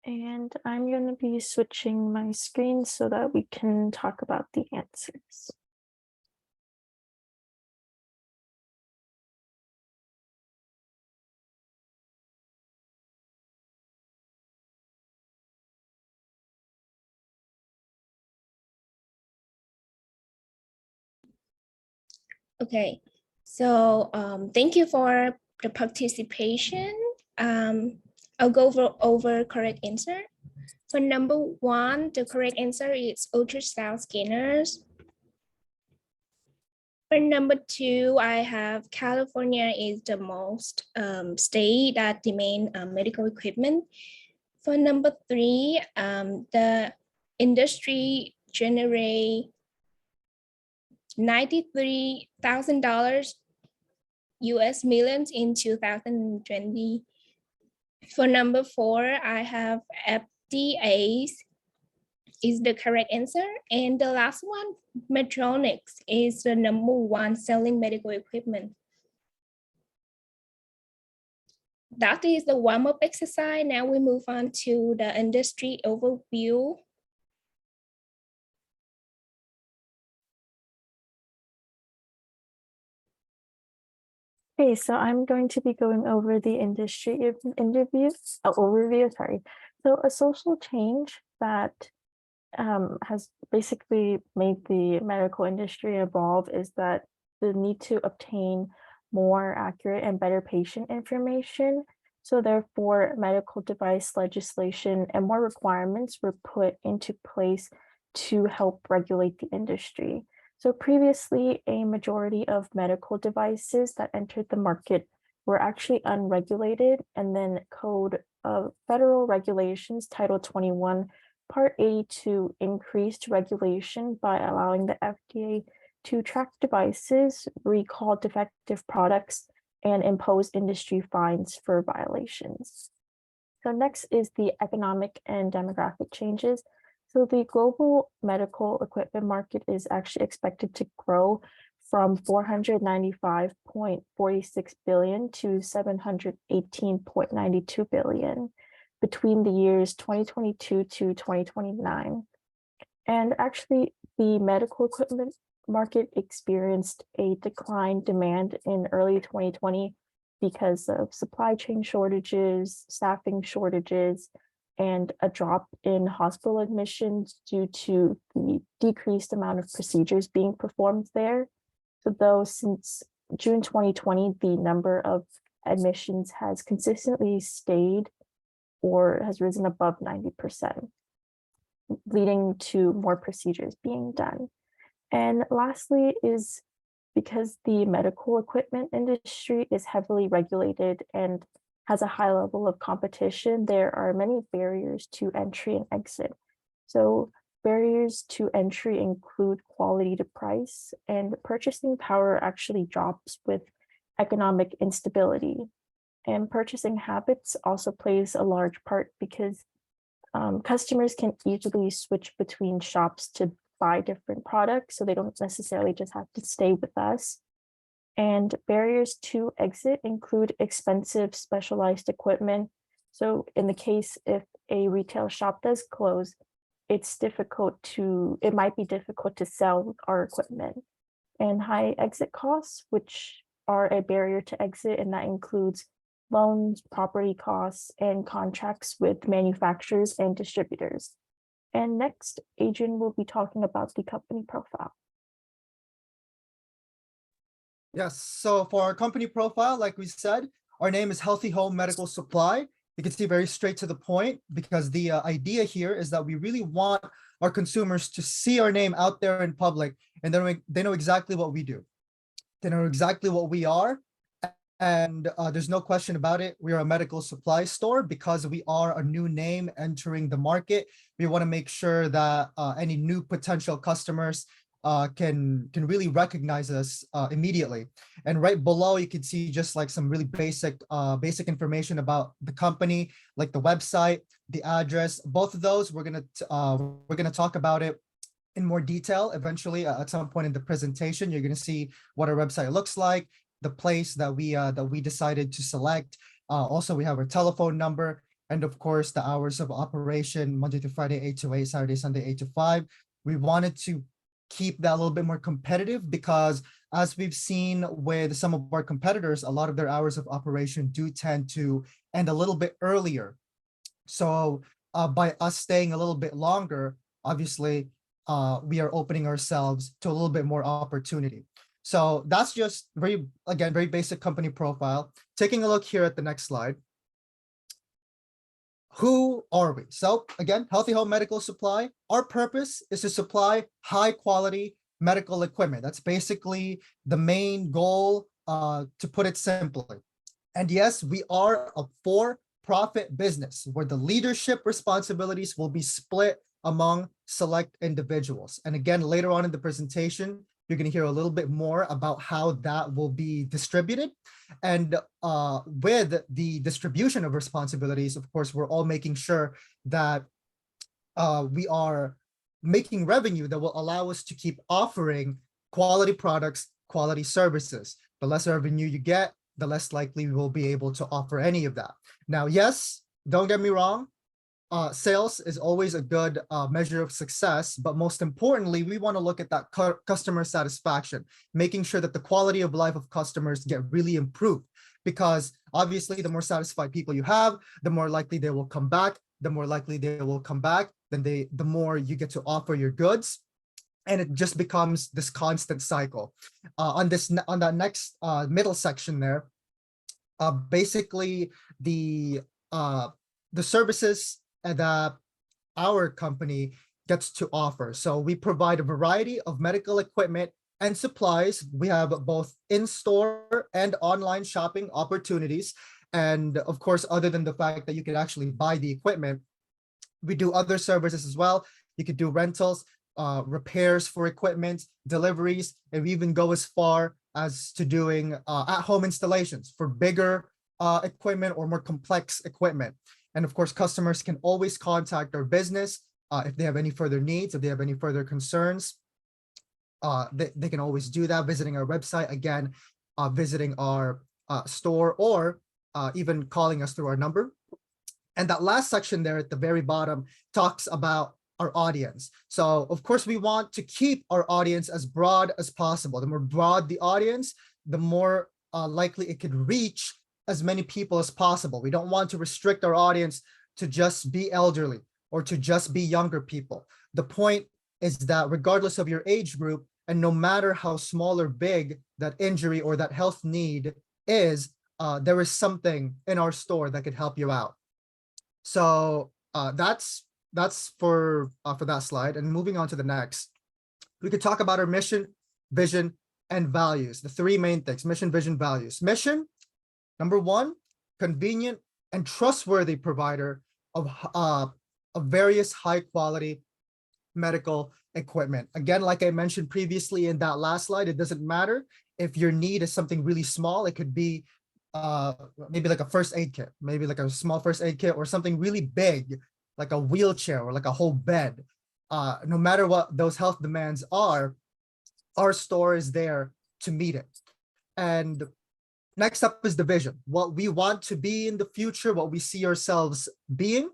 And I'm going to be switching my screen so that we can talk about the answers. Okay, so thank you for the participation. I'll go over correct answer. For number one, the correct answer is ultrasound scanners. For number two, I have California is the most state that demand medical equipment. For number three, the industry generate $93,000 US millions in 2020. For number four, I have FDA's is the correct answer. And the last one, Medtronics is the number one selling medical equipment. That is the warm-up exercise. Now we move on to the industry overview. Okay, so I'm going to be going over the overview. Sorry. So a social change that has basically made the medical industry evolve is that the need to obtain more accurate and better patient information. So therefore, medical device legislation and more requirements were put into place to help regulate the industry. So previously, a majority of medical devices that entered the market were actually unregulated, and then Code of Federal Regulations, Title 21, Part 82 increased regulation by allowing the FDA to track devices, recall defective products, and impose industry fines for violations. So next is the economic and demographic changes. So the global medical equipment market is actually expected to grow from 495.46 billion to 718.92 billion between the years 2022 to 2029. And actually, the medical equipment market experienced a decline demand in early 2020 because of supply chain shortages, staffing shortages, and a drop in hospital admissions due to the decreased amount of procedures being performed there. So though since June 2020, the number of admissions has consistently stayed or has risen above 90%, leading to more procedures being done. And lastly is because the medical equipment industry is heavily regulated and has a high level of competition, there are many barriers to entry and exit. So barriers to entry include quality to price, and purchasing power actually drops with economic instability. And purchasing habits also plays a large part because customers can easily switch between shops to buy different products, so they don't necessarily just have to stay with us. And barriers to exit include expensive specialized equipment. So in the case if a retail shop does close, it might be difficult to sell our equipment. And high exit costs, which are a barrier to exit, and that includes loans, property costs, and contracts with manufacturers and distributors. And next, Adrian will be talking about the company profile. Yes, so for our company profile, like we said, our name is Healthy Home Medical Supply. You can see very straight to the point because the idea here is that we really want our consumers to see our name out there in public, and then they know exactly what we do. They know exactly what we are. And there's no question about it. We are a medical supply store because we are a new name entering the market. We want to make sure that any new potential customers can really recognize us immediately. And right below, you can see just like some really basic information about the company, like the website, the address. Both of those we're gonna talk about it in more detail eventually at some point in the presentation. You're gonna see what our website looks like, the place that we decided to select. Also, we have our telephone number, And of course, the hours of operation, Monday to Friday, 8 to 8, Saturday, Sunday, 8 to 5. We wanted to keep that a little bit more competitive because as we've seen with some of our competitors, a lot of their hours of operation do tend to end a little bit earlier. So by us staying a little bit longer, obviously, we are opening ourselves to a little bit more opportunity. So that's just very basic company profile. Taking a look here at the next slide. Who are we? So again, Healthy Home Medical Supply. Our purpose is to supply high quality medical equipment. That's basically the main goal, to put it simply. And yes, we are a for-profit business where the leadership responsibilities will be split among select individuals. And again, later on in the presentation, you're going to hear a little bit more about how that will be distributed. And with the distribution of responsibilities, of course, we're all making sure that we are making revenue that will allow us to keep offering quality products, quality services. The less revenue you get, the less likely we will be able to offer any of that. Now, yes, don't get me wrong, sales is always a good measure of success, but most importantly, we want to look at that customer satisfaction, making sure that the quality of life of customers get really improved. Because obviously, the more satisfied people you have, the more likely they will come back. The more likely they will come back, then the more you get to offer your goods. And it just becomes this constant cycle. On that next middle section there, basically the services that our company gets to offer. So we provide a variety of medical equipment and supplies. We have both in-store and online shopping opportunities. And of course, other than the fact that you can actually buy the equipment, we do other services as well. You could do rentals, repairs for equipment, deliveries, and we even go as far as to doing at-home installations for bigger equipment or more complex equipment. And of course, customers can always contact our business if they have any further needs, if they have any further concerns. They can always do that, visiting our website, again, visiting our store, or even calling us through our number. And that last section there at the very bottom talks about our audience. So of course, we want to keep our audience as broad as possible. The more broad the audience, the more likely it could reach as many people as possible. We don't want to restrict our audience to just be elderly or to just be younger people. The point is that regardless of your age group, and no matter how small or big that injury or that health need is, there is something in our store that could help you out. So that's for that slide. And moving on to the next, we could talk about our mission, vision, and values. The three main things: mission, vision, values. Mission, number one, convenient and trustworthy provider of various high quality medical equipment. Again, like I mentioned previously in that last slide, it doesn't matter if your need is something really small. It could be maybe like a first aid kit, maybe like a small first aid kit, or something really big, like a wheelchair or like a whole bed. No matter what those health demands are, our store is there to meet it. And next up is the vision, what we want to be in the future, what we see ourselves being.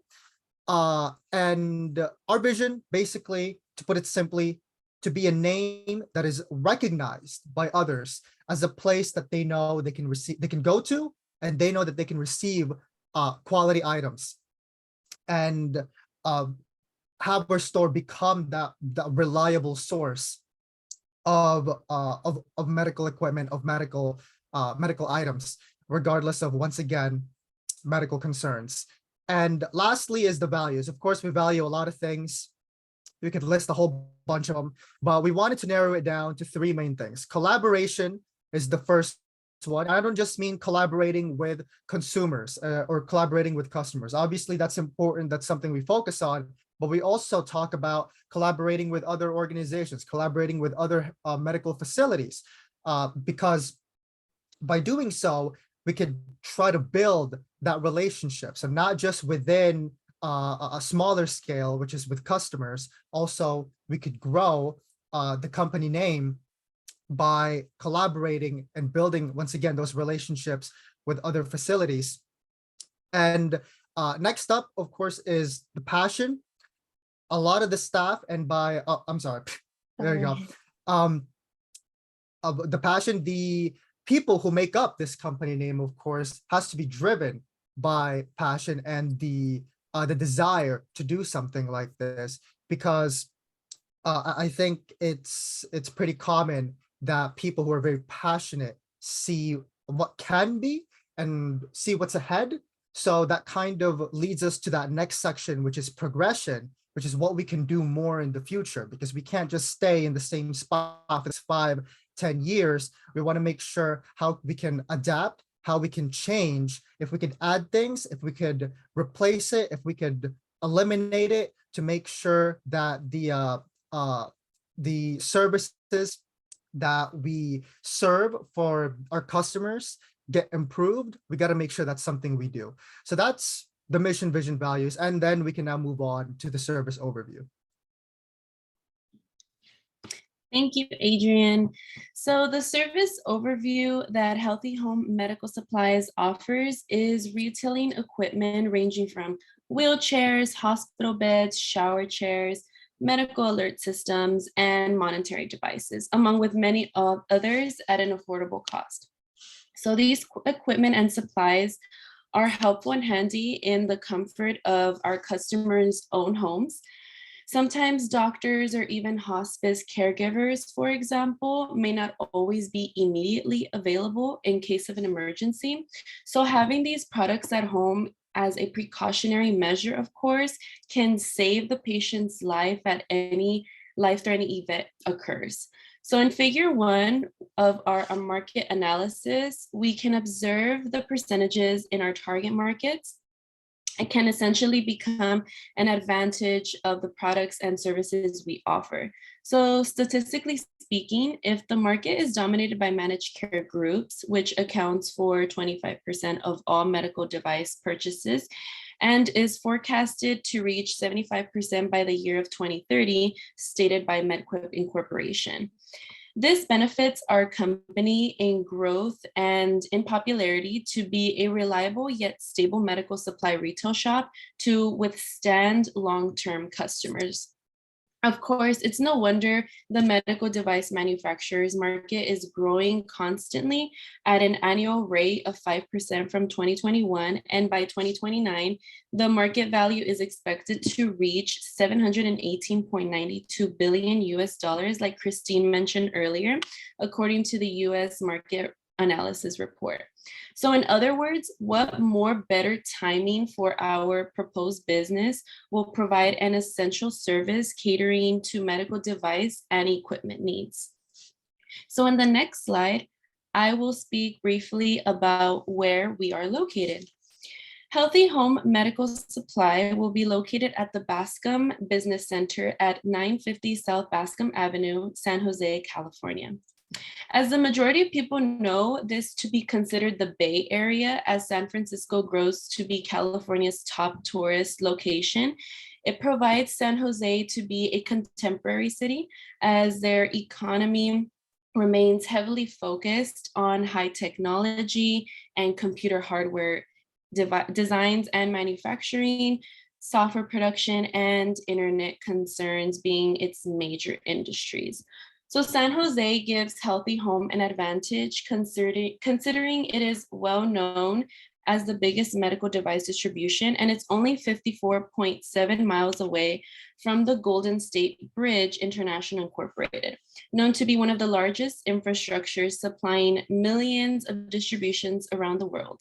And our vision, basically, to put it simply, to be a name that is recognized by others as a place that they know they can go to, and they know that they can receive quality items, and have our store become that reliable source of medical equipment, of medical items, regardless of, once again, medical concerns. And lastly is the values. Of course, we value a lot of things. We could list a whole bunch of them, but we wanted to narrow it down to three main things. Collaboration is the first one. I don't just mean collaborating with consumers or collaborating with customers. Obviously, that's important. That's something we focus on, but we also talk about collaborating with other organizations, collaborating with other medical facilities, because by doing so, we could try to build that relationship. So not just within a smaller scale, which is with customers, also we could grow the company name by collaborating and building, once again, those relationships with other facilities. And Next up, of course, is the passion. A lot of the staff, and by, oh, I'm sorry, there you go. Sorry. The passion, the people who make up this company name, of course, has to be driven by passion and the desire to do something like this, because I think it's pretty common that people who are very passionate see what can be and see what's ahead. So that kind of leads us to that next section, which is progression, which is what we can do more in the future, because we can't just stay in the same spot for this 5-10 years. We want to make sure how we can adapt, how we can change, if we could add things, if we could replace it, if we could eliminate it, to make sure that the services that we serve for our customers get improved. We got to make sure that's something we do. So that's the mission, vision, values, and then we can now move on to the service overview. Thank you, Adrian. So the service overview that Healthy Home Medical Supplies offers is retailing equipment ranging from wheelchairs, hospital beds, shower chairs, medical alert systems, and monitoring devices, among with many others at an affordable cost. So these equipment and supplies are helpful and handy in the comfort of our customers' own homes. Sometimes doctors or even hospice caregivers, for example, may not always be immediately available in case of an emergency. So having these products at home as a precautionary measure, of course, can save the patient's life at any life-threatening event occurs. So in figure 1 of our market analysis, we can observe the percentages in our target markets. It can essentially become an advantage of the products and services we offer. So statistically speaking, if the market is dominated by managed care groups, which accounts for 25% of all medical device purchases, and is forecasted to reach 75% by the year of 2030, stated by MedQuip Incorporation. This benefits our company in growth and in popularity to be a reliable yet stable medical supply retail shop to withstand long-term customers. Of course, it's no wonder the medical device manufacturers market is growing constantly at an annual rate of 5% from 2021. And by 2029, the market value is expected to reach $718.92 billion US, like Christine mentioned earlier, according to the US market analysis report. So in other words, what more better timing for our proposed business will provide an essential service catering to medical device and equipment needs. So in the next slide, I will speak briefly about where we are located. Healthy Home Medical Supply will be located at the Bascom Business Center at 950 South Bascom Avenue, San Jose, California. As the majority of people know this to be considered the Bay Area, as San Francisco grows to be California's top tourist location, it provides San Jose to be a contemporary city as their economy remains heavily focused on high technology and computer hardware designs and manufacturing, software production, and internet concerns being its major industries. So San Jose gives Healthy Home an advantage considering it is well known as the biggest medical device distribution, and it's only 54.7 miles away from the Golden State Bridge International Incorporated, known to be one of the largest infrastructures supplying millions of distributions around the world.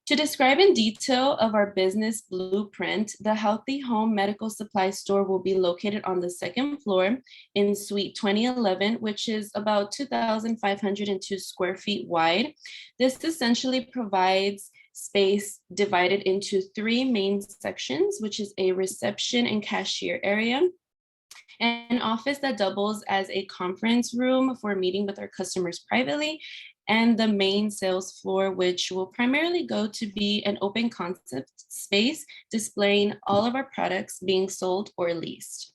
To describe in detail of our business blueprint, the Healthy Home Medical Supply Store will be located on the second floor in Suite 2011, which is about 2,502 square feet wide. This essentially provides space divided into 3 main sections, which is a reception and cashier area, an office that doubles as a conference room for meeting with our customers privately, and the main sales floor, which will primarily go to be an open concept space displaying all of our products being sold or leased.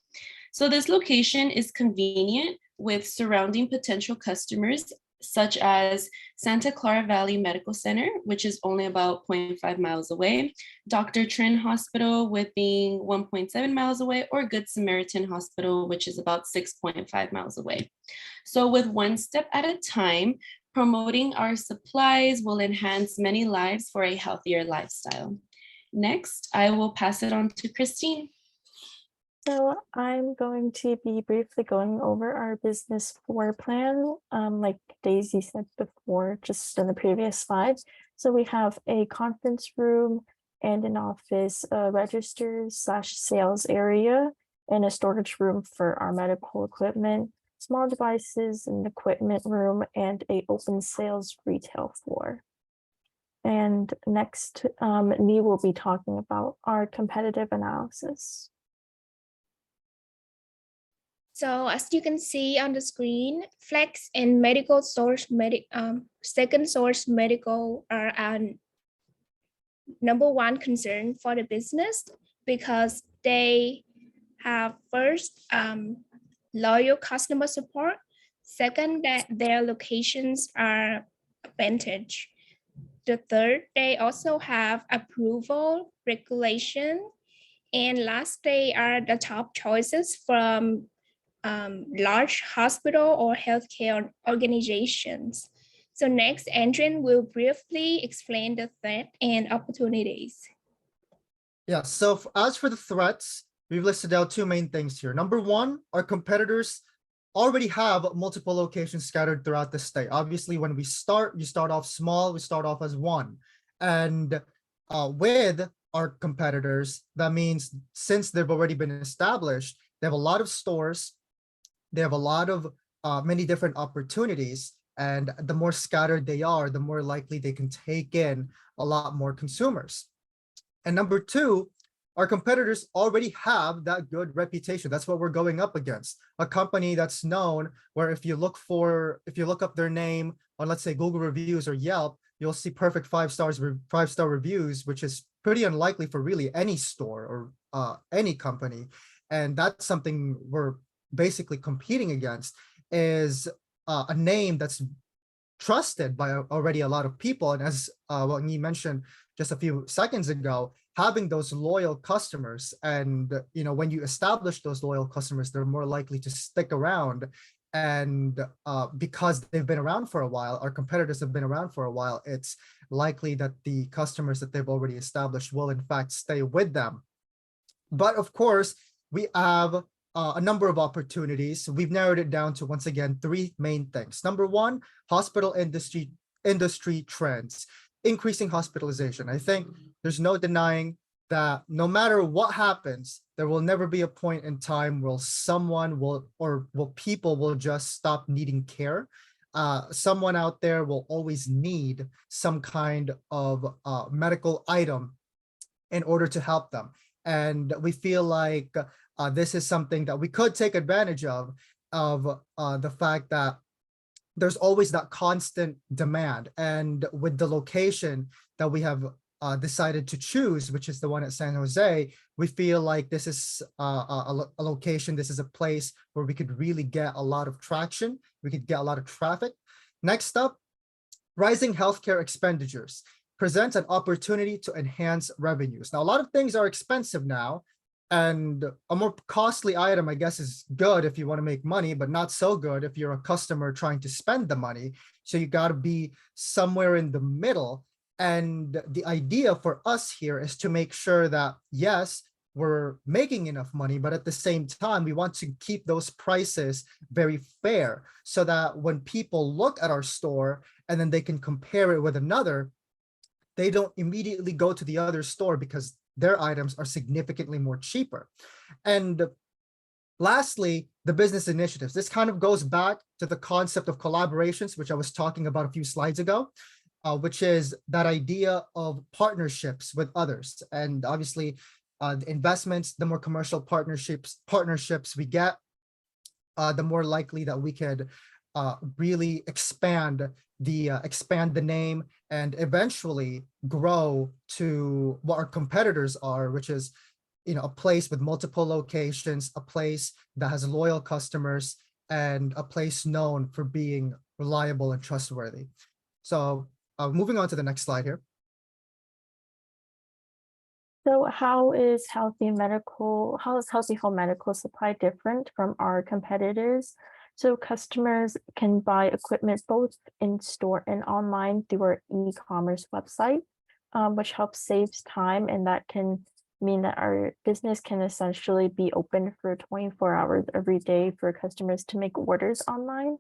So this location is convenient with surrounding potential customers such as Santa Clara Valley Medical Center, which is only about 0.5 miles away, Dr. Trin Hospital, with being 1.7 miles away, or Good Samaritan Hospital, which is about 6.5 miles away. So with one step at a time, promoting our supplies will enhance many lives for a healthier lifestyle. Next, I will pass it on to Christine. So I'm going to be briefly going over our business floor plan, like Daisy said before, just in the previous slide. So we have a conference room and an office, registers / sales area, and a storage room for our medical equipment, small devices and equipment room, and a open sales retail floor. And next, Nee will be talking about our competitive analysis. So as you can see on the screen, Flex and Second Source Medical are our number one concern for the business because they have first loyal customer support. Second, that their locations are advantage. The third, they also have approval, regulation, and last, they are the top choices from large hospital or healthcare organizations. So next, Adrian will briefly explain the threat and opportunities. Yeah, so as for the threats, we've listed out two main things here. Number one, our competitors already have multiple locations scattered throughout the state. Obviously, when we start, you start off small, we start off as one. And with our competitors, that means since they've already been established, they have a lot of stores, they have a lot of many different opportunities, and the more scattered they are, the more likely they can take in a lot more consumers. And number two, our competitors already have that good reputation. That's what we're going up against. A company that's known where if you look up their name on, let's say, Google reviews or Yelp, you'll see perfect 5-star reviews, which is pretty unlikely for really any store or any company. And that's something we're basically competing against, is a name that's trusted by already a lot of people. And as what you mentioned just a few seconds ago, having those loyal customers, and when you establish those loyal customers, they're more likely to stick around. And because they've been around for a while, our competitors have been around for a while, it's likely that the customers that they've already established will in fact stay with them. But of course, we have a number of opportunities. We've narrowed it down to, once again, three main things. Number one, hospital industry trends, increasing hospitalization. I think there's no denying that no matter what happens, there will never be a point in time where people will just stop needing care. Someone out there will always need some kind of medical item in order to help them. And we feel like this is something that we could take advantage of the fact that there's always that constant demand. And with the location that we have decided to choose, which is the one at San Jose, we feel like this is a location, this is a place where we could really get a lot of traction, we could get a lot of traffic. Next up, rising healthcare expenditures presents an opportunity to enhance revenues. Now, a lot of things are expensive now, and a more costly item, I guess, is good if you want to make money, but not so good if you're a customer trying to spend the money. So you got to be somewhere in the middle. And the idea for us here is to make sure that, yes, we're making enough money, but at the same time, we want to keep those prices very fair so that when people look at our store and then they can compare it with another, they don't immediately go to the other store because their items are significantly more cheaper. And lastly, the business initiatives. This kind of goes back to the concept of collaborations, which I was talking about a few slides ago, which is that idea of partnerships with others. And obviously, the investments, the more commercial partnerships we get, the more likely that we could really expand the name and eventually grow to what our competitors are, which is a place with multiple locations, a place that has loyal customers, and a place known for being reliable, and trustworthy. So moving on to the next slide here. So how is Healthy Home Medical Supply different from our competitors? So customers can buy equipment both in store and online through our e-commerce website, which helps saves time, and that can mean that our business can essentially be open for 24 hours every day for customers to make orders online.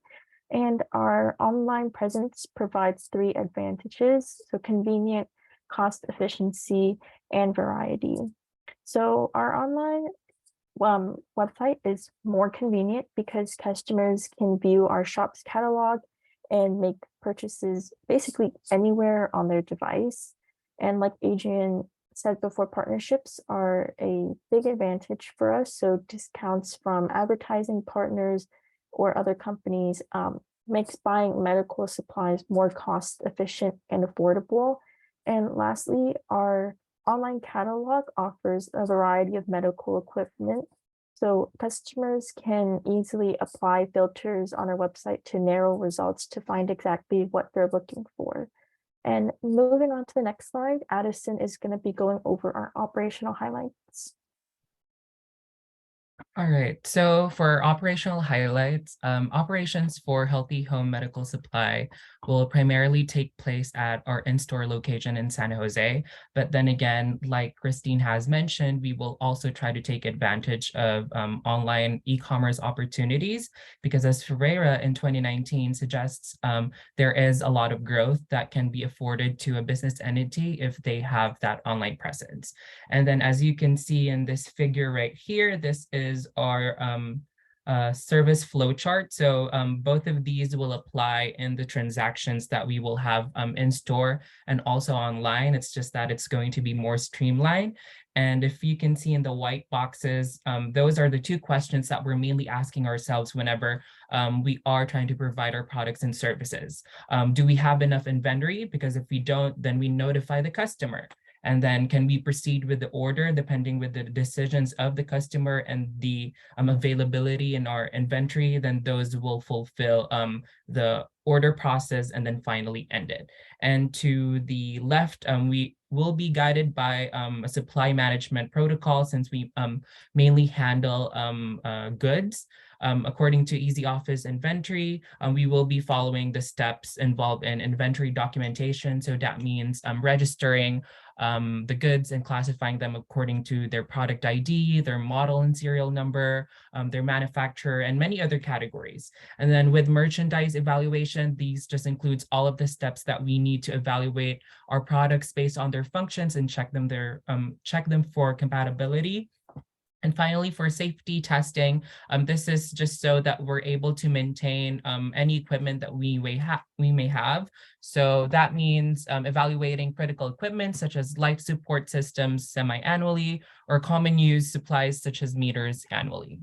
And our online presence provides 3 advantages: so convenient, cost efficiency, and variety. So our online website is more convenient because customers can view our shop's catalog and make purchases basically anywhere on their device. And like Adrian said before, partnerships are a big advantage for us. So discounts from advertising partners or other companies makes buying medical supplies more cost efficient and affordable. And lastly, our online catalog offers a variety of medical equipment. So customers can easily apply filters on our website to narrow results to find exactly what they're looking for. And moving on to the next slide, Addison is going to be going over our operational highlights. All right, so for operational highlights, operations for Healthy Home Medical Supply will primarily take place at our in-store location in San Jose. But then again, like Christine has mentioned, we will also try to take advantage of online e-commerce opportunities, because as Ferreira in 2019 suggests, there is a lot of growth that can be afforded to a business entity if they have that online presence. And then as you can see in this figure right here, this is our service flow chart. So both of these will apply in the transactions that we will have in store and also online. It's just that it's going to be more streamlined. And if you can see in the white boxes, those are the 2 questions that we're mainly asking ourselves whenever we are trying to provide our products and services. Do we have enough inventory? Because if we don't, then we notify the customer. And then can we proceed with the order depending with the decisions of the customer and the availability in our inventory, then those will fulfill the order process and then finally end it. And to the left, we will be guided by a supply management protocol, since we mainly handle goods. According to Easy Office Inventory, we will be following the steps involved in inventory documentation. So that means registering the goods and classifying them according to their product ID, their model and serial number, their manufacturer, and many other categories. And then with merchandise evaluation, these just includes all of the steps that we need to evaluate our products based on their functions and check them for compatibility. And finally, for safety testing, this is just so that we're able to maintain any equipment that we may have. So that means evaluating critical equipment such as life support systems semi-annually, or common use supplies such as meters annually.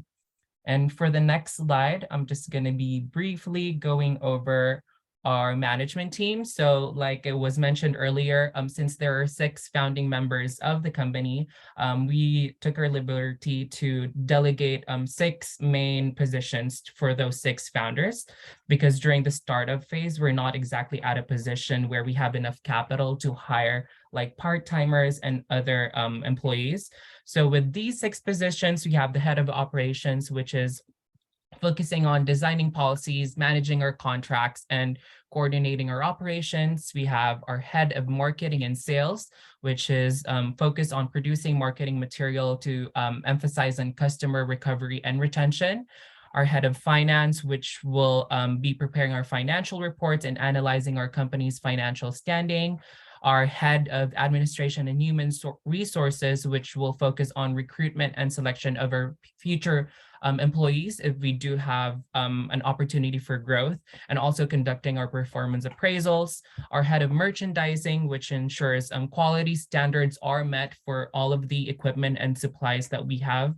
And for the next slide, I'm just going to be briefly going over our management team. So like it was mentioned earlier, since there are 6 founding members of the company, we took our liberty to delegate 6 main positions for those 6 founders, because during the startup phase, we're not exactly at a position where we have enough capital to hire like part-timers and other employees. So with these 6 positions, we have the head of operations, which is focusing on designing policies, managing our contracts, and coordinating our operations. We have our head of marketing and sales, which is focused on producing marketing material to emphasize on customer recovery and retention. Our head of finance, which will be preparing our financial reports and analyzing our company's financial standing. Our head of administration and human resources, which will focus on recruitment and selection of our future employees if we do have an opportunity for growth, and also conducting our performance appraisals. Our head of merchandising, which ensures quality standards are met for all of the equipment and supplies that we have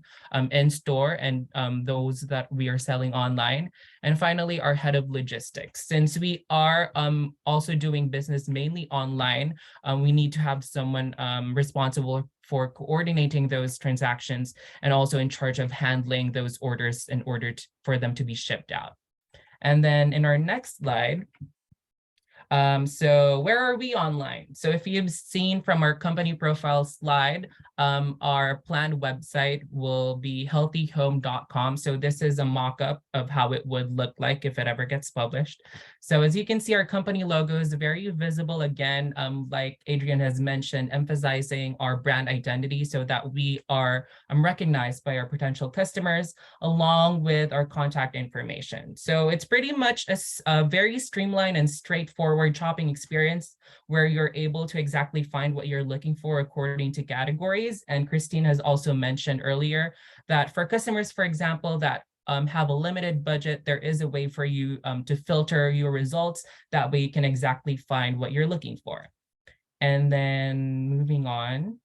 in store and those that we are selling online. And finally, our head of logistics. Since we are also doing business mainly online, we need to have someone responsible for coordinating those transactions and also in charge of handling those orders in order for them to be shipped out. And then in our next slide, so where are we online? So if you've seen from our company profile slide, our planned website will be healthyhome.com. So this is a mock-up of how it would look like if it ever gets published. So as you can see, our company logo is very visible again, like Adrian has mentioned, emphasizing our brand identity so that we are recognized by our potential customers along with our contact information. So it's pretty much a very streamlined and straightforward shopping experience where you're able to exactly find what you're looking for according to categories. And Christine has also mentioned earlier that for customers, for example, that have a limited budget, there is a way for you to filter your results. That way you can exactly find what you're looking for. And then moving on.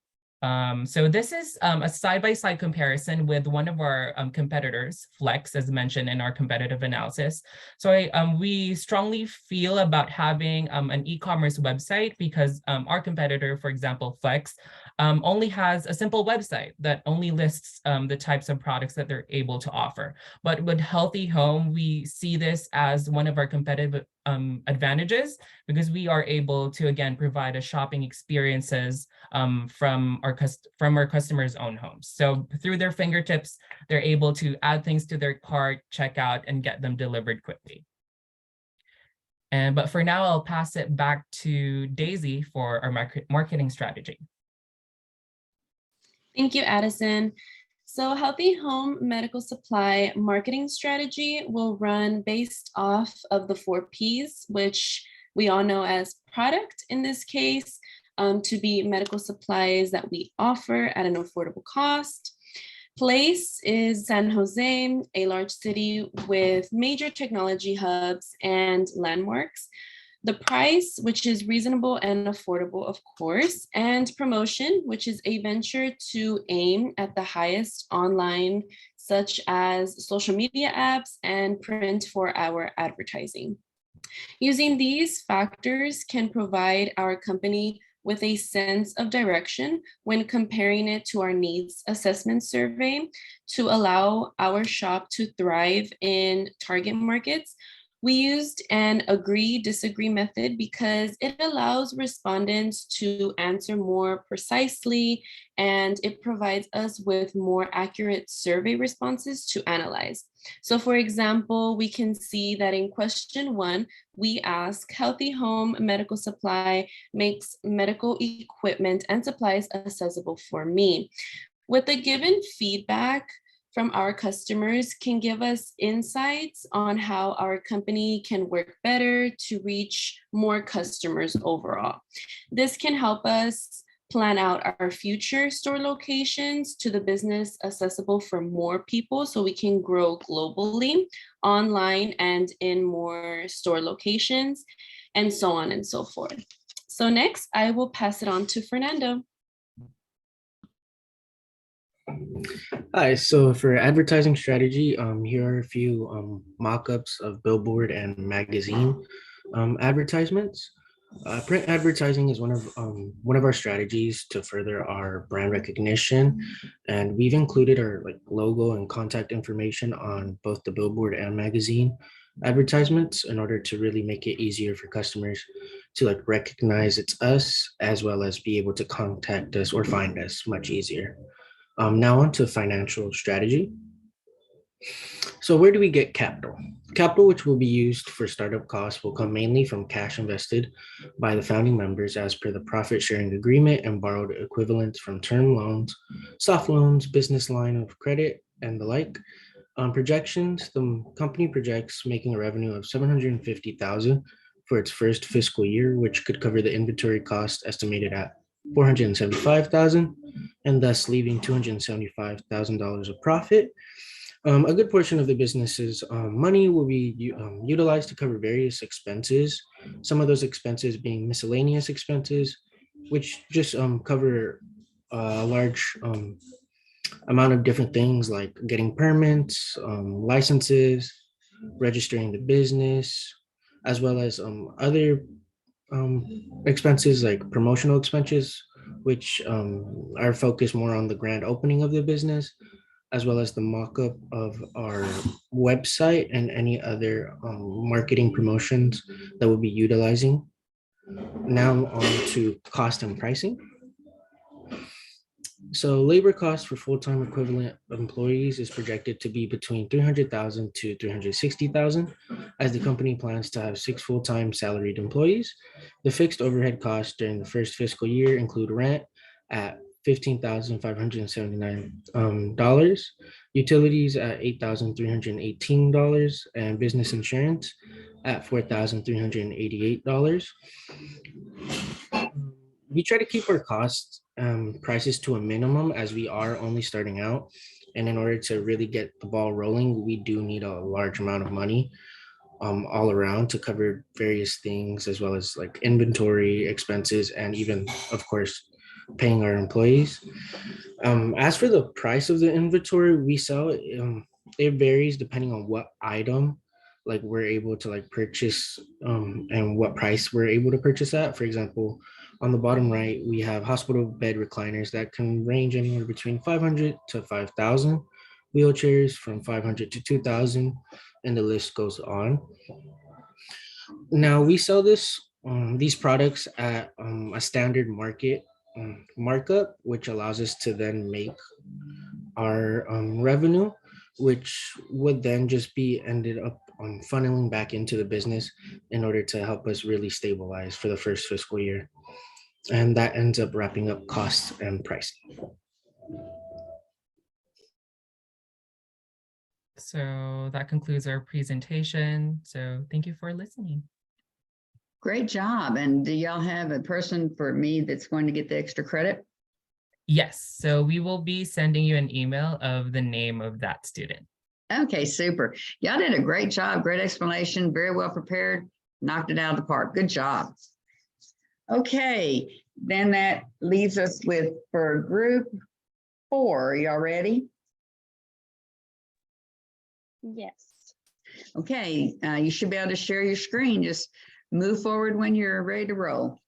So this is a side-by-side comparison with one of our competitors, Flex, as mentioned in our competitive analysis. So we strongly feel about having an e-commerce website because our competitor, for example, Flex, only has a simple website that only lists the types of products that they're able to offer. But with Healthy Home, we see this as one of our competitive advantages because we are able to, again, provide a shopping experiences from our customers' own homes. So through their fingertips, they're able to add things to their cart, check out, and get them delivered quickly. But for now, I'll pass it back to Daisy for our marketing strategy. Thank you, Addison. So Healthy Home Medical Supply marketing strategy will run based off of the 4 Ps, which we all know as product in this case, to be medical supplies that we offer at an affordable cost. Place is San Jose, a large city with major technology hubs and landmarks. The price, which is reasonable and affordable, of course, and promotion, which is a venture to aim at the highest online, such as social media apps and print for our advertising. Using these factors can provide our company with a sense of direction when comparing it to our needs assessment survey to allow our shop to thrive in target markets. We used an agree-disagree method because it allows respondents to answer more precisely and it provides us with more accurate survey responses to analyze. So for example, we can see that in question 1, we ask Healthy Home Medical Supply makes medical equipment and supplies accessible for me. With the given feedback from our customers can give us insights on how our company can work better to reach more customers overall. This can help us plan out our future store locations to the business accessible for more people so we can grow globally, online, and in more store locations, and so on and so forth. So next, I will pass it on to Fernando. Hi, so for advertising strategy, here are a few mock-ups of billboard and magazine advertisements. Print advertising is one of our strategies to further our brand recognition, and we've included our logo and contact information on both the billboard and magazine advertisements in order to really make it easier for customers to recognize it's us, as well as be able to contact us or find us much easier. Now on to financial strategy. So where do we get capital? Capital, which will be used for startup costs, will come mainly from cash invested by the founding members as per the profit sharing agreement and borrowed equivalents from term loans, soft loans, business line of credit, and the like. Projections, the company projects making a revenue of $750,000 for its first fiscal year, which could cover the inventory cost estimated at $475,000, and thus leaving $275,000 of profit. A good portion of the business's money will be utilized to cover various expenses. Some of those expenses being miscellaneous expenses, which just cover a large amount of different things like getting permits, licenses, registering the business, as well as other expenses like promotional expenses, which are focused more on the grand opening of the business, as well as the mock-up of our website and any other marketing promotions that we'll be utilizing. Now on to cost and pricing. So labor costs for full-time equivalent employees is projected to be between 300,000 to 360,000, as the company plans to have 6 full-time salaried employees. The fixed overhead costs during the first fiscal year include rent at $15,579, utilities at $8,318, and business insurance at $4,388. We try to keep our costs prices to a minimum, as we are only starting out, and in order to really get the ball rolling, we do need a large amount of money all around to cover various things, as well as like inventory expenses, and even, of course, paying our employees. As for the price of the inventory we sell, it varies depending on what item like we're able to like purchase, and what price we're able to purchase at. For example, on the bottom right, we have hospital bed recliners that can range anywhere between 500 to 5,000, wheelchairs from 500 to 2,000, and the list goes on. Now we sell these products at a standard market markup, which allows us to then make our revenue, which would then just be ended up funneling back into the business in order to help us really stabilize for the first fiscal year. And that ends up wrapping up costs and pricing. So that concludes our presentation. So thank you for listening. Great job. And do y'all have a person for me that's going to get the extra credit? Yes, so we will be sending you an email of the name of that student. Okay, super. Y'all did a great job. Great explanation. Very well prepared. Knocked it out of the park. Good job. Okay, then that leaves us with for group 4. Y'all ready? Yes. Okay, you should be able to share your screen. Just move forward when you're ready to roll.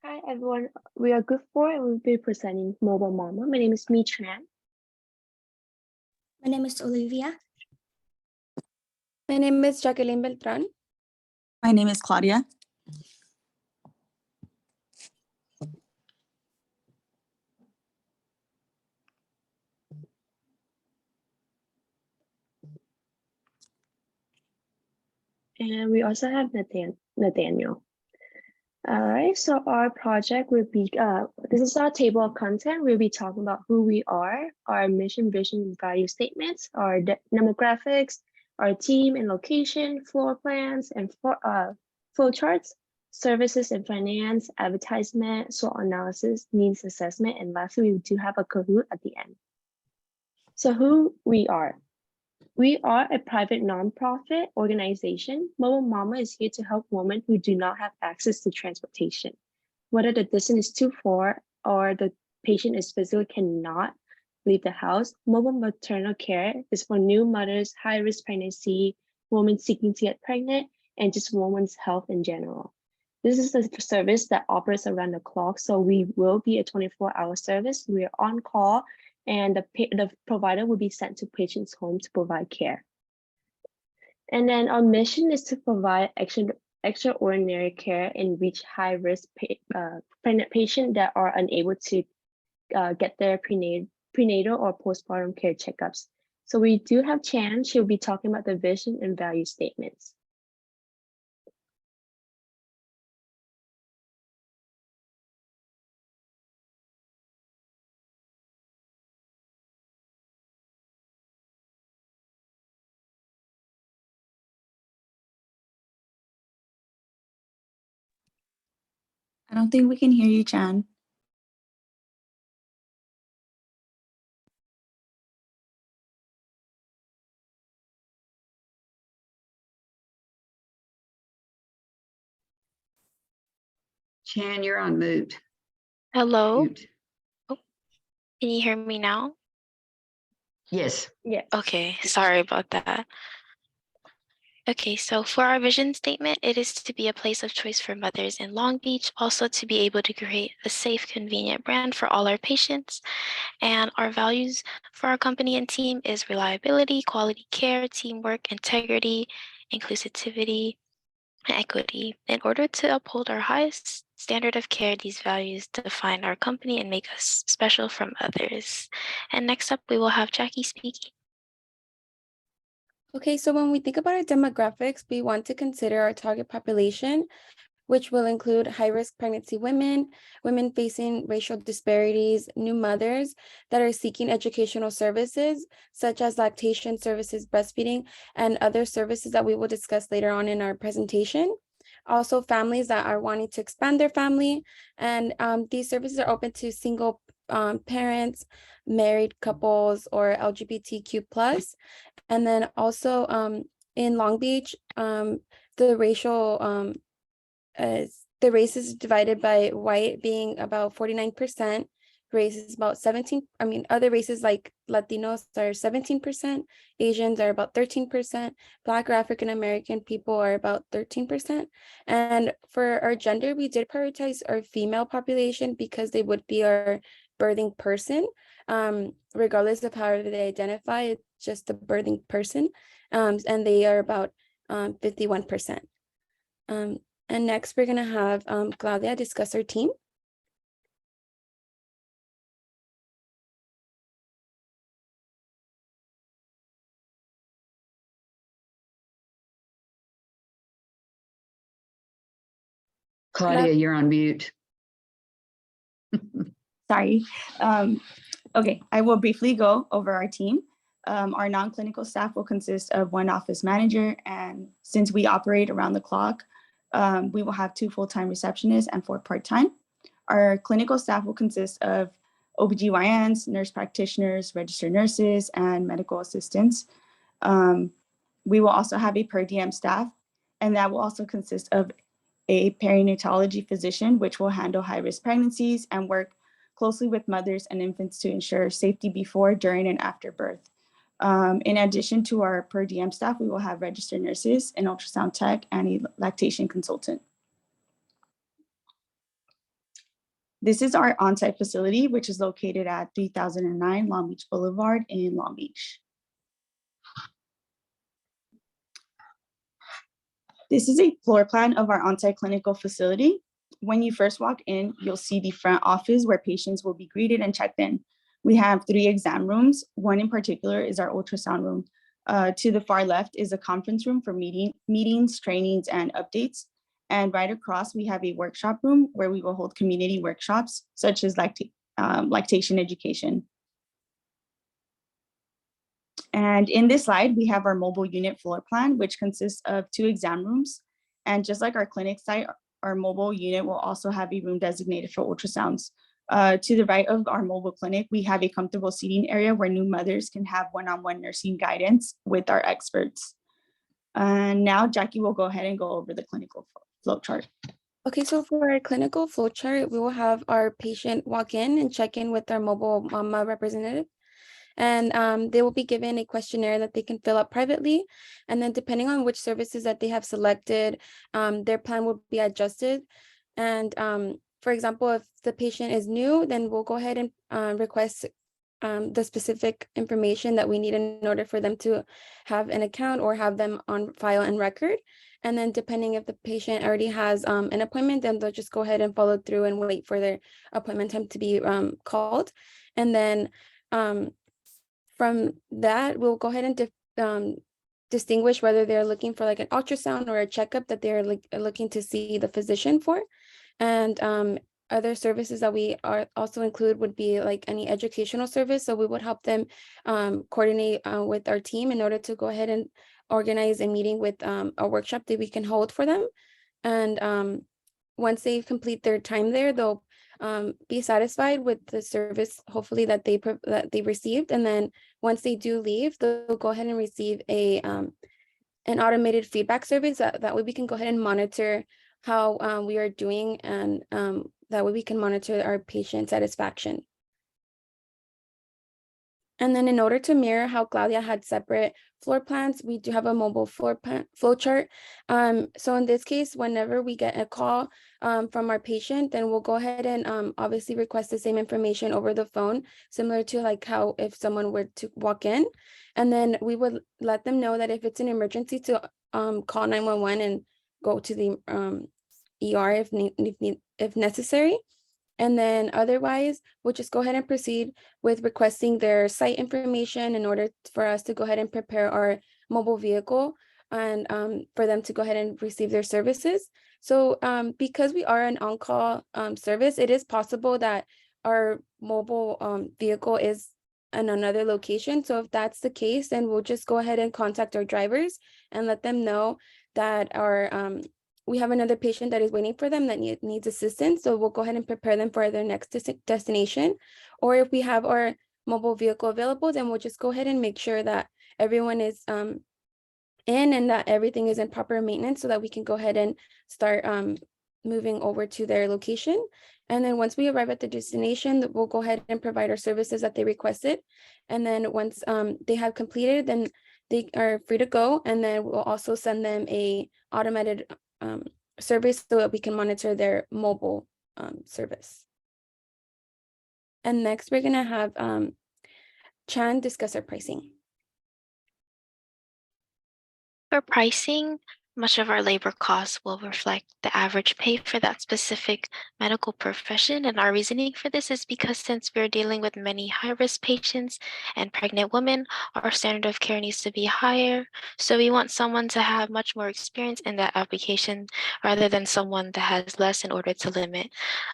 Hi everyone, we are group 4 and we'll be presenting Mobile Mama. My name is Mi Tran. My name is Olivia. My name is Jacqueline Beltran. My name is Claudia. And we also have Nathaniel. All right, so our project will be, this is our table of content. We'll be talking about who we are, our mission, vision, and value statements, our demographics, our team and location, floor plans, and flow charts, services and finance, advertisement, SWOT analysis, needs assessment, and lastly, we do have a Kahoot at the end. So who we are. We are a private nonprofit organization. Mobile Mama is here to help women who do not have access to transportation. Whether the distance is too far or the patient is physically cannot leave the house, mobile maternal care is for new mothers, high-risk pregnancy, women seeking to get pregnant, and just women's health in general. This is a service that operates around the clock, so we will be a 24-hour service. We are on call, and the provider will be sent to patients' home to provide care. And then our mission is to provide extraordinary care and reach high-risk pregnant patients that are unable to get their prenatal or postpartum care checkups. So we do have Chan. She'll be talking about the vision and value statements. I don't think we can hear you, Chan. Chan, you're on mute. Hello, Mute. can you hear me now? Yes. Yes. Okay, sorry about that. Okay, so for our vision statement, it is to be a place of choice for mothers in Long Beach, also to be able to create a safe, convenient brand for all our patients. And our values for our company and team is reliability, quality care, teamwork, integrity, inclusivity, and equity. In order to uphold our highest standard of care, these values define our company and make us special from others. And next up, we will have Jackie speaking. Okay, so when we think about our demographics, we want to consider our target population, which will include high-risk pregnancy women, women facing racial disparities, new mothers that are seeking educational services, such as lactation services, breastfeeding, and other services that we will discuss later on in our presentation. Also, families that are wanting to expand their family, and these services are open to single parents, married couples, or LGBTQ+. And then also in Long Beach, the race is divided by white being about 49%, race is about 17, other races like Latinos are 17%, Asians are about 13%, Black or African American people are about 13%. And for our gender, we did prioritize our female population because they would be our birthing person. Regardless of how they identify, it's just a birthing person. And they are about 51%. And next, we're going to have Claudia discuss our team. Claudia, you're on mute. Sorry. Okay, I will briefly go over our team. Our non-clinical staff will consist of one office manager, and since we operate around the clock, we will have 2 full-time receptionists and 4 part-time. Our clinical staff will consist of OBGYNs, nurse practitioners, registered nurses, and medical assistants. We will also have a per diem staff, and that will also consist of a perinatology physician, which will handle high-risk pregnancies and work closely with mothers and infants to ensure safety before, during, and after birth. In addition to our per diem staff, we will have registered nurses, an ultrasound tech, and a lactation consultant. This is our on-site facility, which is located at 3009 Long Beach Boulevard in Long Beach. This is a floor plan of our on-site clinical facility. When you first walk in, you'll see the front office where patients will be greeted and checked in. We have 3 exam rooms. One in particular is our ultrasound room. To the far left is a conference room for meetings, trainings, and updates. And right across, we have a workshop room where we will hold community workshops, such as lactation education. And in this slide, we have our mobile unit floor plan, which consists of 2 exam rooms. And just like our clinic site, our mobile unit will also have a room designated for ultrasounds. To the right of our mobile clinic, we have a comfortable seating area where new mothers can have one-on-one nursing guidance with our experts. And now Jackie will go ahead and go over the clinical flow chart. Okay, so for our clinical flow chart, we will have our patient walk in and check in with our mobile mama representative. And they will be given a questionnaire that they can fill out privately. And then depending on which services that they have selected, their plan will be adjusted. And for example, if the patient is new, then we'll go ahead and request the specific information that we need in order for them to have an account or have them on file and record. And then depending if the patient already has an appointment, then they'll just go ahead and follow through and wait for their appointment time to be called. And then from that, we'll go ahead and distinguish whether they're looking for like an ultrasound or a checkup that they're looking to see the physician for. And other services that we are also include would be like any educational service. So we would help them coordinate with our team in order to go ahead and organize a meeting with a workshop that we can hold for them. And once they complete their time there, they'll be satisfied with the service, hopefully that they received. And then once they do leave, they'll go ahead and receive an automated feedback survey. So that way we can go ahead and monitor how we are doing, and that way we can monitor our patient satisfaction. And then in order to mirror how Claudia had separate floor plans, we do have a mobile flow chart. So in this case, whenever we get a call from our patient, then we'll go ahead and obviously request the same information over the phone, similar to like how if someone were to walk in. And then we would let them know that if it's an emergency to call 911 and go to the ER if necessary. And then otherwise, we'll just go ahead and proceed with requesting their site information in order for us to go ahead and prepare our mobile vehicle and for them to go ahead and receive their services. So because we are an on-call service, it is possible that our mobile vehicle is in another location. So if that's the case, then we'll just go ahead and contact our drivers and let them know that we have another patient that is waiting for them that needs assistance. So we'll go ahead and prepare them for their next destination. Or if we have our mobile vehicle available, then we'll just go ahead and make sure that everyone is in and that everything is in proper maintenance so that we can go ahead and start moving over to their location. And then once we arrive at the destination, we'll go ahead and provide our services that they requested. And then once they have completed, then they are free to go. And then we'll also send them a automated service so that we can monitor their mobile service. And next, we're gonna have Chan discuss our pricing. For pricing, much of our labor costs will reflect the average pay for that specific medical profession. And our reasoning for this is because since we're dealing with many high-risk patients and pregnant women, our standard of care needs to be higher. So we want someone to have much more experience in that application rather than someone that has less in order to limit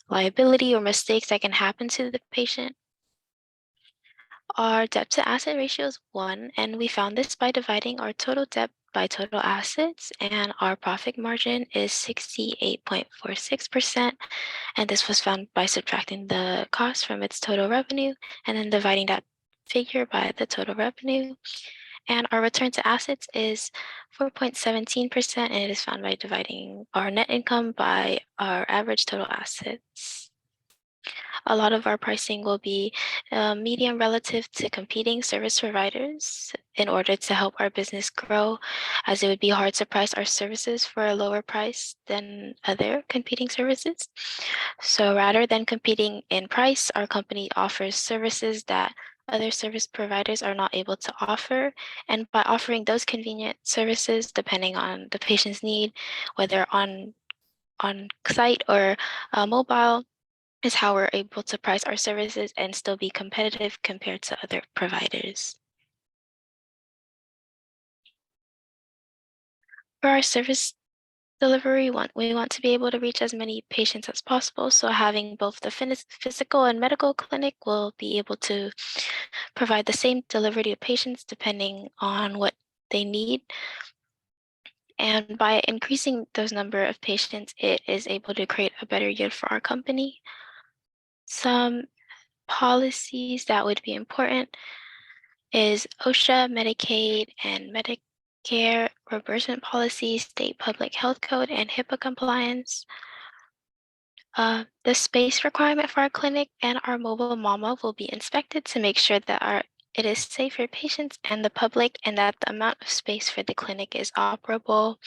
liability or mistakes that can happen to the patient. Our debt to asset ratio is 1, and we found this by dividing our total debt by total assets, and our profit margin is 68.46%, and this was found by subtracting the cost from its total revenue and then dividing that figure by the total revenue. And our return to assets is 4.17%, and it is found by dividing our net income by our average total assets. A lot of our pricing will be medium relative to competing service providers in order to help our business grow, as it would be hard to price our services for a lower price than other competing services. So rather than competing in price, our company offers services that other service providers are not able to offer. And by offering those convenient services, depending on the patient's need, whether on site or mobile, is how we're able to price our services and still be competitive compared to other providers. For our service delivery, we want to be able to reach as many patients as possible. So having both the physical and medical clinic will be able to provide the same delivery to patients depending on what they need. And by increasing those number of patients, it is able to create a better yield for our company. Some policies that would be important is OSHA, Medicaid, and Medicare reimbursement policies, state public health code, and HIPAA compliance. The space requirement for our clinic and our mobile mama will be inspected to make sure that it is safe for patients and the public, and that the amount of space for the clinic is operable,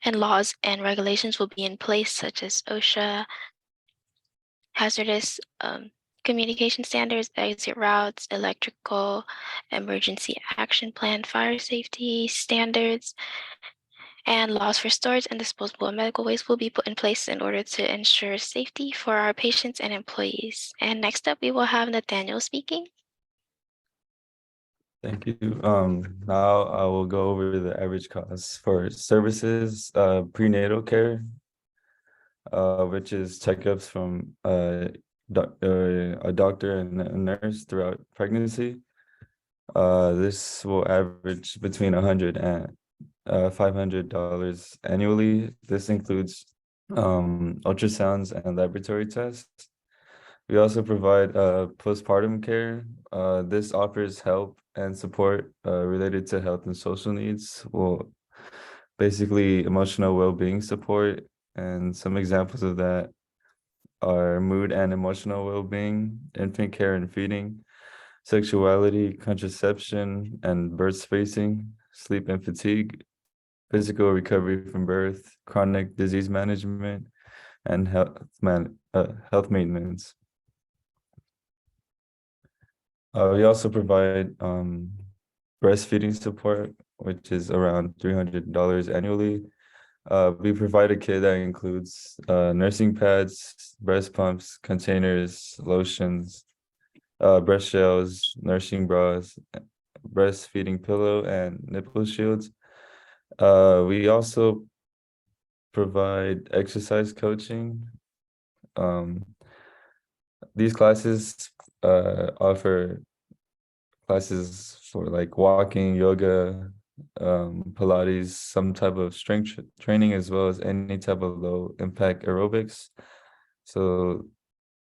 and laws and regulations will be in place, such as OSHA, hazardous communication standards, exit routes, electrical, emergency action plan, fire safety standards, and laws for storage and disposable of medical waste will be put in place in order to ensure safety for our patients and employees. And next up, we will have Nathaniel speaking. Thank you. Now I will go over the average cost for services, prenatal care, which is checkups from a doctor and a nurse throughout pregnancy. This will average between $100 and $500 annually. This includes ultrasounds and laboratory tests. We also provide postpartum care. This offers help and support related to health and social needs. Well, basically emotional well-being support, and some examples of that are mood and emotional well-being, infant care and feeding, sexuality, contraception and birth spacing, sleep and fatigue, physical recovery from birth, chronic disease management, and health maintenance. We also provide breastfeeding support, which is around $300 annually. We provide a kit that includes nursing pads, breast pumps, containers, lotions, breast shells, nursing bras, breastfeeding pillow, and nipple shields. We also provide exercise coaching. These classes offer classes for like walking, yoga, Pilates, some type of strength training, as well as any type of low impact aerobics. So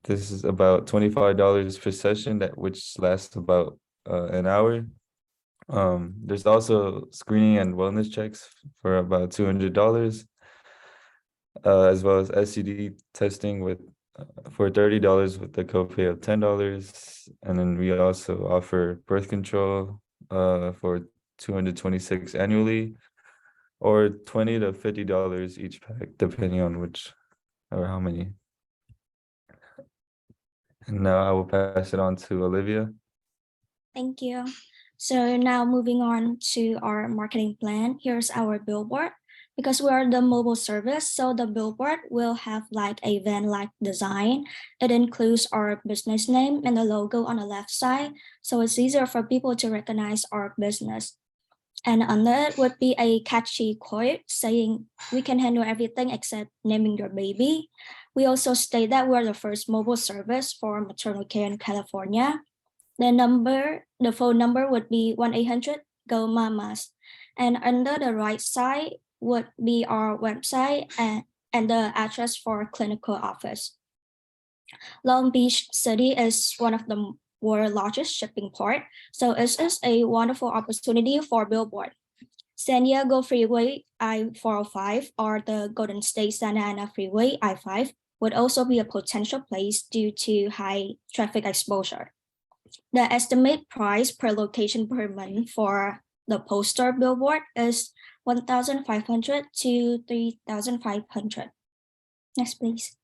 this is about $25 per session, that which lasts about an hour. There's also screening and wellness checks for about $200, as well as STD testing with for $30 with the copay of $10. And then we also offer birth control for $226 annually, or $20 to $50 each pack, depending on which or how many. And now I will pass it on to Olivia. Thank you. So now moving on to our marketing plan. Here's our billboard. Because we are the mobile service, so the billboard will have like a van-like design. It includes our business name and the logo on the left side, so it's easier for people to recognize our business. And under it would be a catchy quote saying, "We can handle everything except naming your baby." We also state that we're the first mobile service for maternal care in California. The phone number would be 1-800-GO MAMAS. And under the right side would be our website and the address for our clinical office. Long Beach City is one of the world's largest shipping port, so it is a wonderful opportunity for billboard. San Diego Freeway I-405 or the Golden State Santa Ana Freeway I-5 would also be a potential place due to high traffic exposure. The estimate price per location per month for the poster billboard is $1,500 to $3,500. Next, please.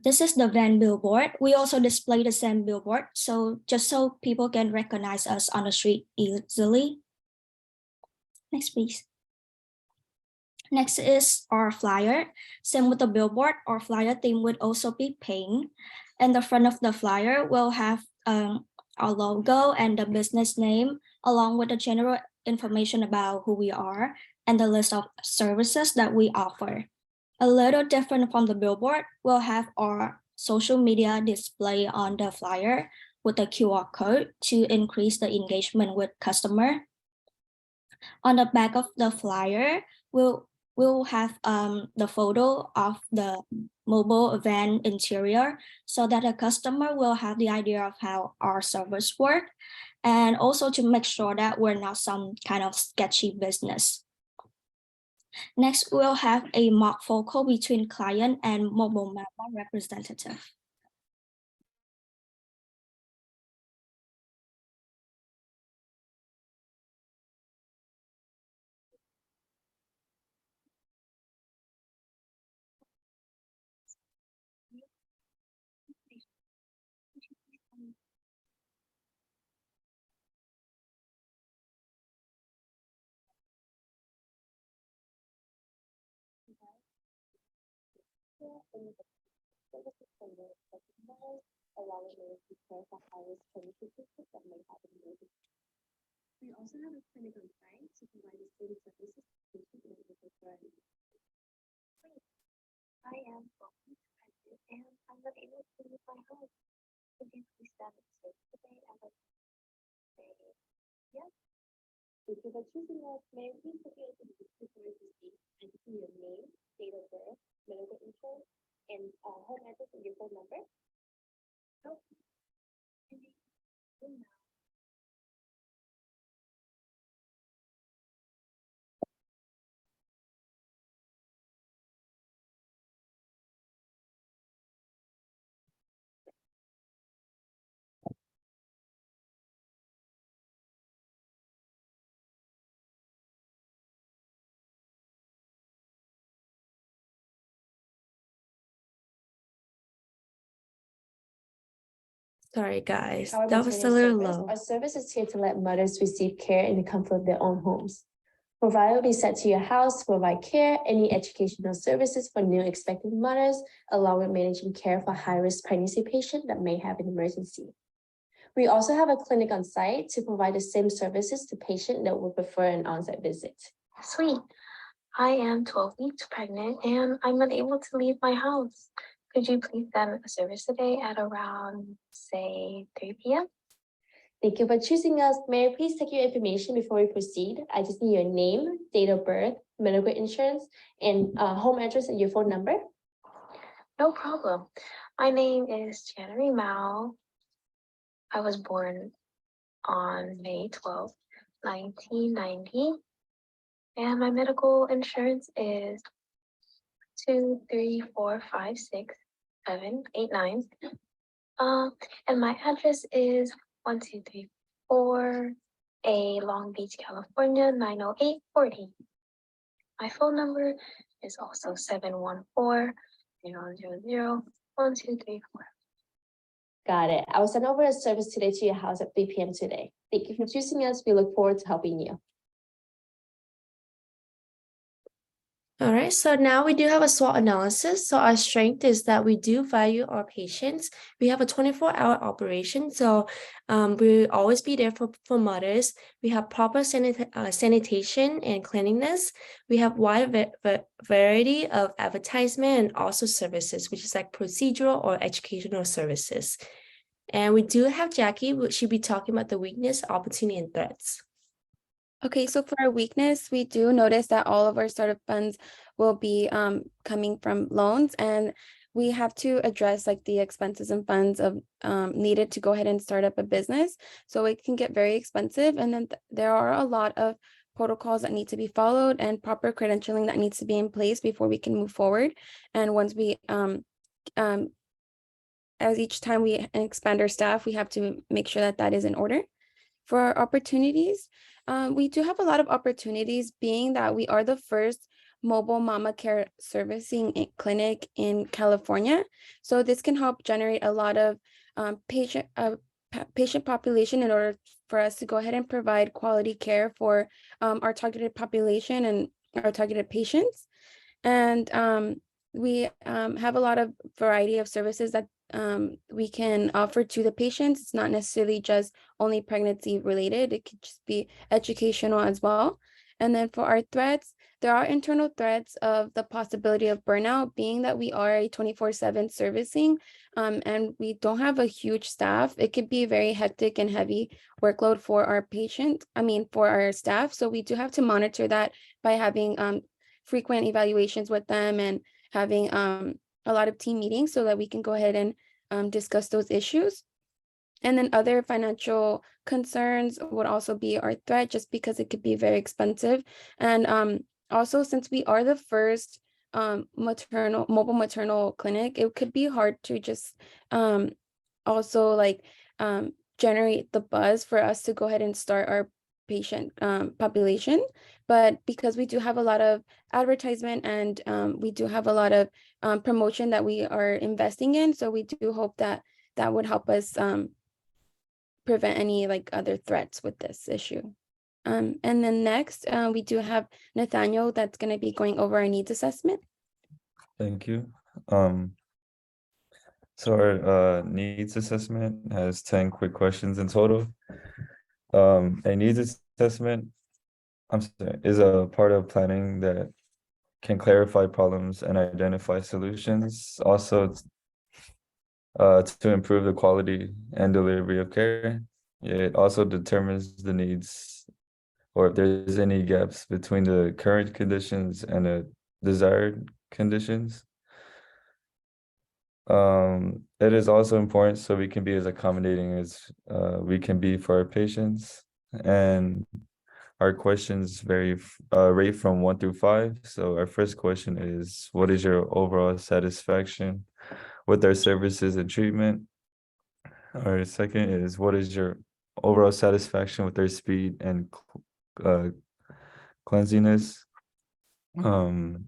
This is the van billboard. We also display the same billboard, so just so people can recognize us on the street easily. Next, please. Next is our flyer. Same with the billboard, our flyer theme would also be pink. And the front of the flyer will have our logo and the business name, along with the general information about who we are and the list of services that we offer. A little different from the billboard, we'll have our social media display on the flyer with a QR code to increase the engagement with customer. On the back of the flyer, we'll have the photo of the mobile van interior so that the customer will have the idea of how our service work, and also to make sure that we're not some kind of sketchy business. Next, we'll have a mock phone call between client and mobile mama representative. We also have a clinic on site to provide the same services to patients in the I am and I'm not able to leave my home. Could you please stand and say today and say yes? Thank you for choosing us. May I please have your information before we proceed? And see your name, date of birth, medical insurance, and home address and your phone number. Sorry, guys, Our that was a maternity little service. low. Our service is here to let mothers receive care in the comfort of their own homes. Provider will be sent to your house to provide care, any educational services for new expectant mothers, along with managing care for high-risk pregnancy patients that may have an emergency. We also have a clinic on site to provide the same services to patients that would prefer an on-site visit. Sweet. I am 12 weeks pregnant and I'm unable to leave my house. Could you please send a service today at around, say, 3 p.m.? Thank you for choosing us. May I please take your information before we proceed? I just need your name, date of birth, medical insurance, and home address and your phone number. No problem. My name is January Mao. I was born on May 12th, 1990. And my medical insurance is 2, 3, 4, 5, 6, 7, 8, 9. And my address is 1234 A Long Beach, California, 90840. My phone number is also 714-000-1234. Got it. I will send over a service today to your house at 3 p.m. today. Thank you for choosing us. We look forward to helping you. All right, so now we do have a SWOT analysis. So our strength is that we do value our patients. We have a 24-hour operation, so we always be there for mothers. We have proper sanitation and cleanliness. We have wide variety of advertisement and also services, which is like procedural or educational services. And we do have Jackie, which she'll be talking about the weakness, opportunity, and threats. Okay, so for our weakness, we do notice that all of our startup funds will be coming from loans, and we have to address like the expenses and funds of needed to go ahead and start up a business. So it can get very expensive, and then there are a lot of protocols that need to be followed and proper credentialing that needs to be in place before we can move forward. And once we as each time we expand our staff, we have to make sure that that is in order. For our opportunities, we do have a lot of opportunities, being that we are the first mobile mama care servicing clinic in California. So this can help generate a lot of patient population in order for us to go ahead and provide quality care for our targeted population and our targeted patients. And we have a lot of variety of services that we can offer to the patients. It's not necessarily just only pregnancy related. It could just be educational as well. And then for our threats, there are internal threats of the possibility of burnout, being that we are a 24/7 servicing and we don't have a huge staff. It could be a very hectic and heavy workload for our for our staff. So we do have to monitor that by having frequent evaluations with them and having a lot of team meetings so that we can go ahead and discuss those issues. And then other financial concerns would also be our threat, just because it could be very expensive. And also, since we are the first mobile maternal clinic, it could be hard to just also like generate the buzz for us to go ahead and start our patient population. But because we do have a lot of advertisement and we do have a lot of promotion that we are investing in, so we do hope that that would help us prevent any like other threats with this issue. And then next, we do have Nathaniel that's going to be going over our needs assessment. Thank you. So our needs assessment has 10 quick questions in total. A needs assessment, is a part of planning that can clarify problems and identify solutions. Also, to improve the quality and delivery of care. It also determines the needs or if there's any gaps between the current conditions and the desired conditions. It is also important so we can be as accommodating as we can be for our patients. And our questions rate from 1 through 5. So our first question is, what is your overall satisfaction with our services and treatment? Our second is, what is your overall satisfaction with their speed and cleanliness? Do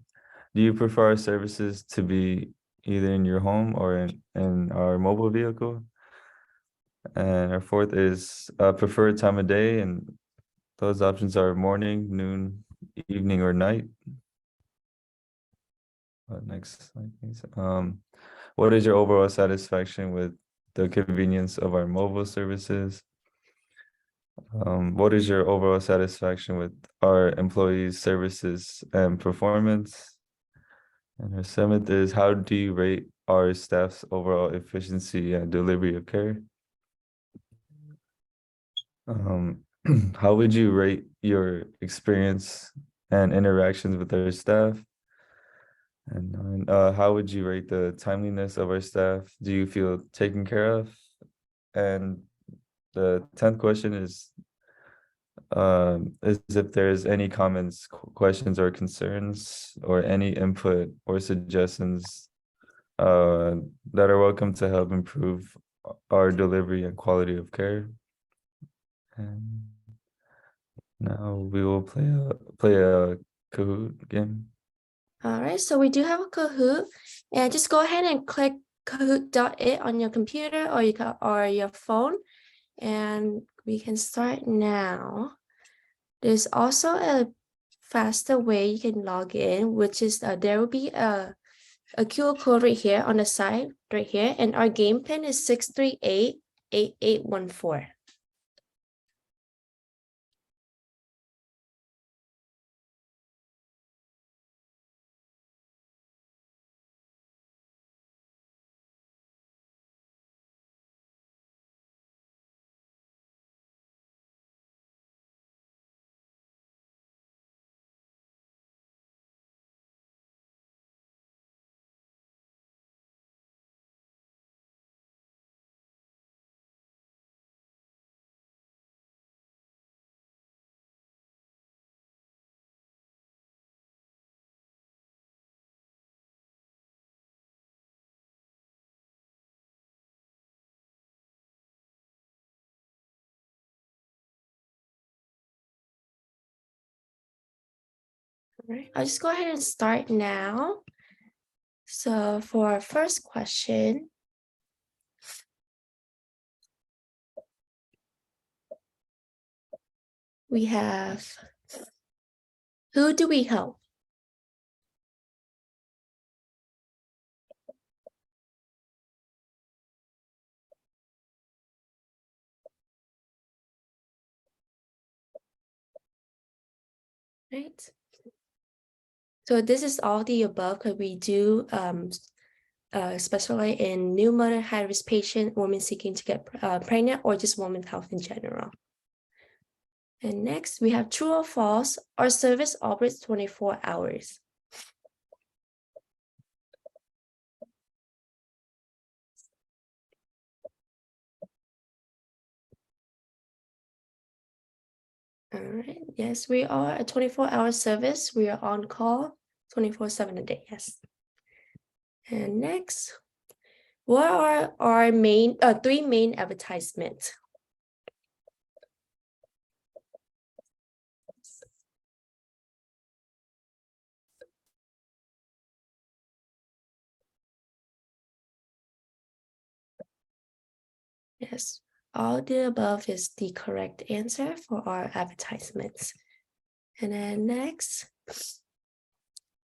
you prefer our services to be either in your home or in our mobile vehicle? And our fourth is preferred time of day, and those options are morning, noon, evening, or night. Next slide, please. What is your overall satisfaction with the convenience of our mobile services? What is your overall satisfaction with our employees' services and performance? And our seventh is, how do you rate our staff's overall efficiency and delivery of care? How would you rate your experience and interactions with our staff? And how would you rate the timeliness of our staff? Do you feel taken care of? And the 10th question is if there's any comments, questions, or concerns, or any input or suggestions that are welcome to help improve our delivery and quality of care. And now we will play a Kahoot game. All right, so we do have a Kahoot, and just go ahead and click kahoot.it on your computer or your phone, and we can start now. There's also a faster way you can log in, which is there will be a QR code right here on the side, right here, and our game pin is 638-8814. All right, I'll just go ahead and start now. So for our first question, we have, who do we help? Right. So this is all the above because we do specialize in new mother, high-risk patient, women seeking to get pregnant, or just women's health in general. And next, we have true or false. Our service operates 24 hours. All right. Yes, we are a 24-hour service. We are on call 24/7 a day. Yes. And next, what are our three main advertisements? Yes, all the above is the correct answer for our advertisements. And then next,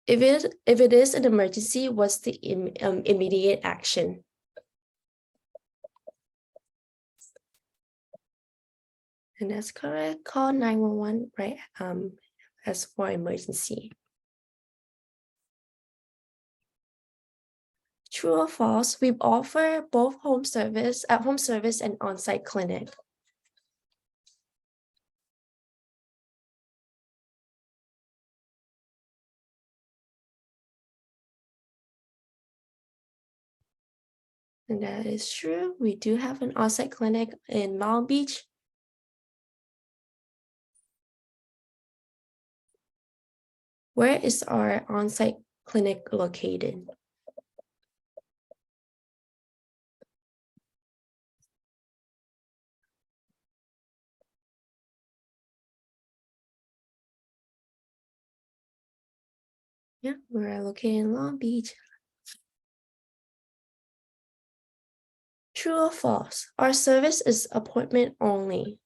if it is an emergency, what's the immediate action? And that's correct. Call 911, right? As for emergency. True or false? We offer both home service, at-home service, and on-site clinic. And that is true. We do have an on-site clinic in Long Beach. Where is our on-site clinic located? Yeah, we're located in Long Beach. True or false? Our service is appointment only.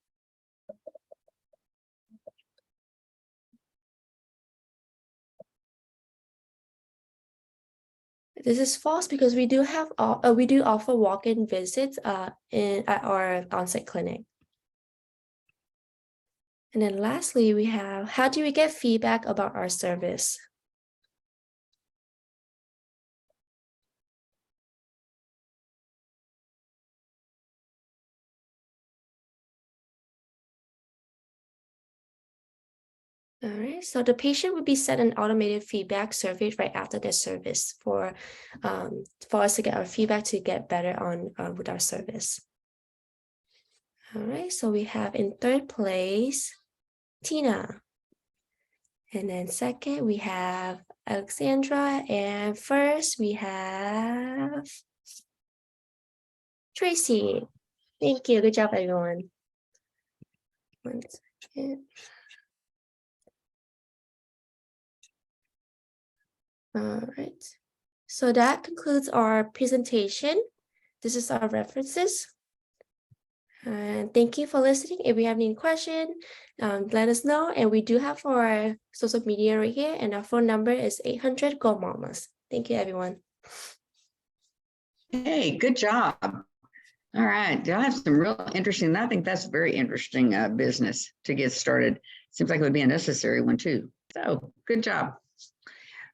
This is false because we do have we do offer walk-in visits at our on-site clinic. And then lastly, we have, how do we get feedback about our service? All right, so the patient would be sent an automated feedback survey right after their service for us to get our feedback to get better on with our service. All right, so we have in third place, Tina. And then second, we have Alexandra. And first, we have Tracy. Thank you. Good job, everyone. 1 second. All right. So that concludes our presentation. This is our references. And thank you for listening. If you have any question, let us know. And we do have our social media right here. And our phone number is 800 Go Mamas. Thank you, everyone. Hey, good job. All right. Y'all have some real interesting, I think that's very interesting business to get started. Seems like it would be a necessary one too. So good job.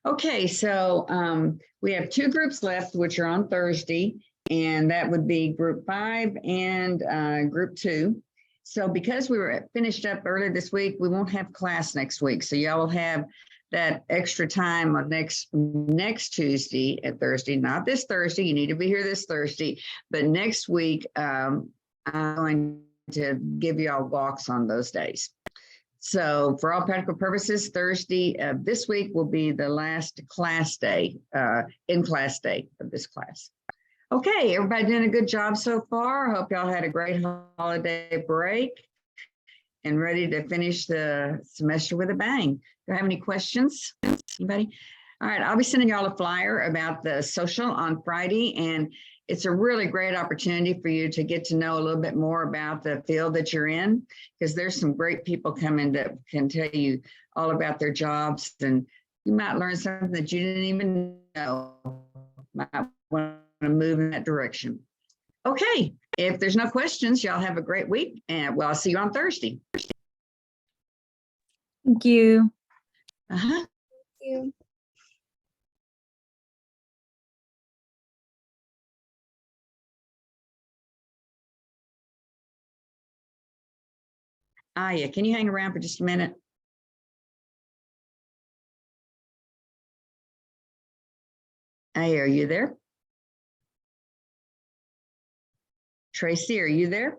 Okay, so we have 2 groups left, which are on Thursday, and that would be group 5 and group 2. So because we were finished up earlier this week, we won't have class next week. So y'all will have that extra time on next Tuesday and Thursday, not this Thursday. You need to be here this Thursday, but next week, I'm going to give you all walks on those days. So for all practical purposes, Thursday of this week will be the last class day, in-class day of this class. Okay, everybody doing a good job so far. Hope y'all had a great holiday break and ready to finish the semester with a bang. Do you have any questions? Anybody? All right, I'll be sending y'all a flyer about the social on Friday, and it's a really great opportunity for you to get to know a little bit more about the field that you're in, because there's some great people coming that can tell you all about their jobs, and you might learn something that you didn't even know. Might want to move in that direction. Okay, if there's no questions, y'all have a great week, and well, I'll see you on Thursday. Thank you. Uh-huh. Thank you. Aya, can you hang around for just a minute? Aya, are you there? Tracy, are you there?